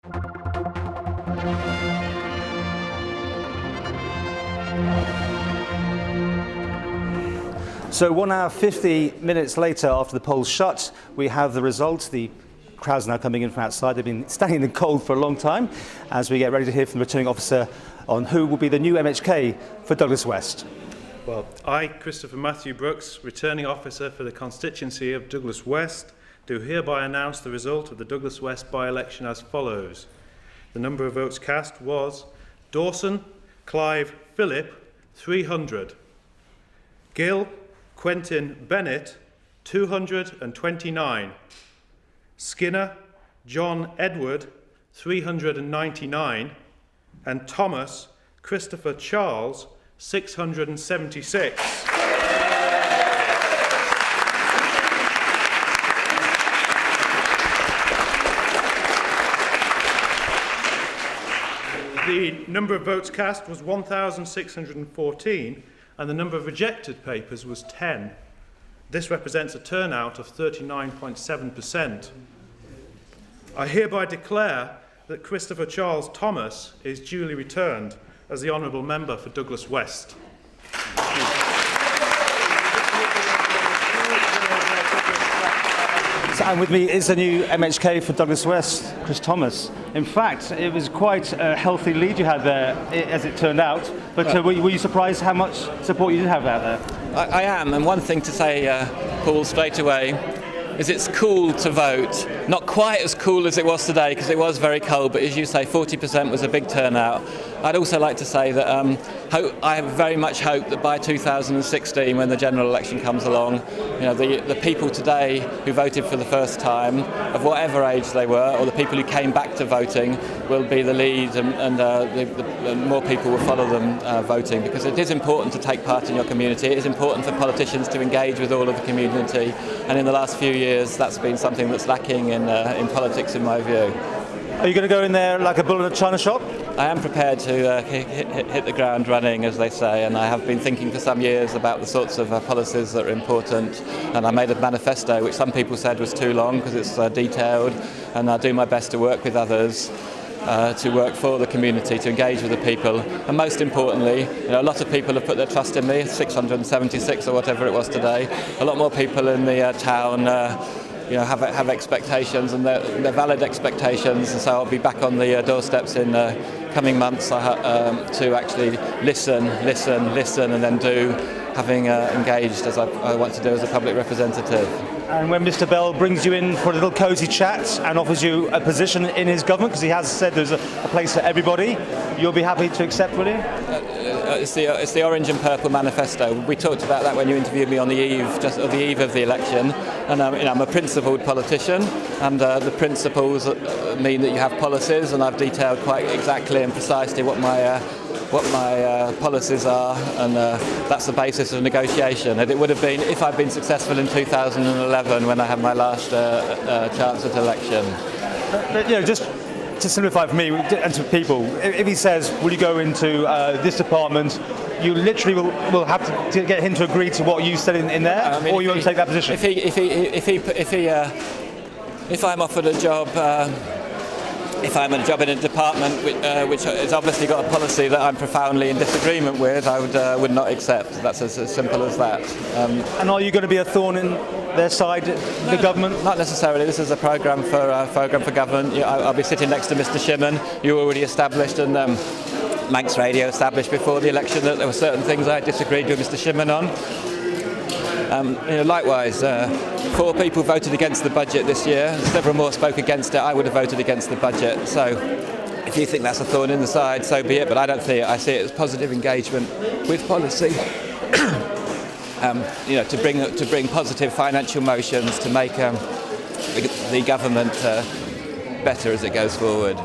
So 1 hour 50 minutes later, after the polls shut, we have the results. The crowd's now coming in from outside. They've been standing in the cold for a long time as we get ready to hear from the returning officer on who will be the new MHK for Douglas West. Well, I, Christopher Matthew Brooks, returning officer for the constituency of Douglas West, do hereby announce the result of the Douglas West by-election as follows. The number of votes cast was Dawson, Clive, Philip, 300. Gill, Quentin Bennett, 229. Skinner, John Edward, 399. And Thomas Christopher Charles, 676. The number of votes cast was 1,614, and the number of rejected papers was 10. This represents a turnout of 39.7%. I hereby declare that Christopher Charles Thomas is duly returned as the Honourable Member for Douglas West. And with me is the new MHK for Douglas West, Chris Thomas. In fact, it was quite a healthy lead you had there, as it turned out. But were you surprised how much support you did have out there? I am, and one thing to say, Paul, straight away, is it's cool to vote. Not quite as cool as it was today, because it was very cold, but as you say, 40% was a big turnout. I'd also like to say that I very much hope that by 2016, when the general election comes along, the people today who voted for the first time, of whatever age they were, or the people who came back to voting, will be the lead, and more people will follow them voting, because it is important to take part in your community. It is important for politicians to engage with all of the community, and in the last few years, that's been something that's lacking in politics, in my view. Are you going to go in there like a bull in a china shop? I am prepared to hit the ground running, as they say, and I have been thinking for some years about the sorts of policies that are important, and I made a manifesto which some people said was too long because it's detailed, and I'll do my best to work with others to work for the community, to engage with the people, and most importantly, a lot of people have put their trust in me, 676 or whatever it was today. A lot more people in the town have expectations, and they're valid expectations, and so I'll be back on the doorsteps in coming months to actually listen, and then do, having engaged as I want to do as a public representative. And when Mr. Bell brings you in for a little cosy chat and offers you a position in his government, because he has said there's a place for everybody, you'll be happy to accept, will you? It's the Orange and Purple Manifesto. We talked about that when you interviewed me on the eve of the election. And I'm a principled politician, and the principles mean that you have policies, and I've detailed quite exactly and precisely what my policies are, and that's the basis of negotiation. And it would have been if I'd been successful in 2011 when I had my last chance at election. But, just to simplify for me and to people, if he says, will you go into this department, you literally will have to get him to agree to what you said in there, or you won't take that position? If I'm offered a job, if I'm in a job in a department which has obviously got a policy that I'm profoundly in disagreement with, I would not accept. That's as simple as that. And are you going to be a thorn in their side, the government? Not necessarily. This is a programme for government. I'll be sitting next to Mr. Shimon. You already established, and Manx Radio established before the election that there were certain things I disagreed with Mr. Shimon on. Likewise, 4 people voted against the budget this year. Several more spoke against it. I would have voted against the budget. So if you think that's a thorn in the side, so be it. But I don't see it. I see it as positive engagement with policy. To bring positive financial motions to make the government better as it goes forward.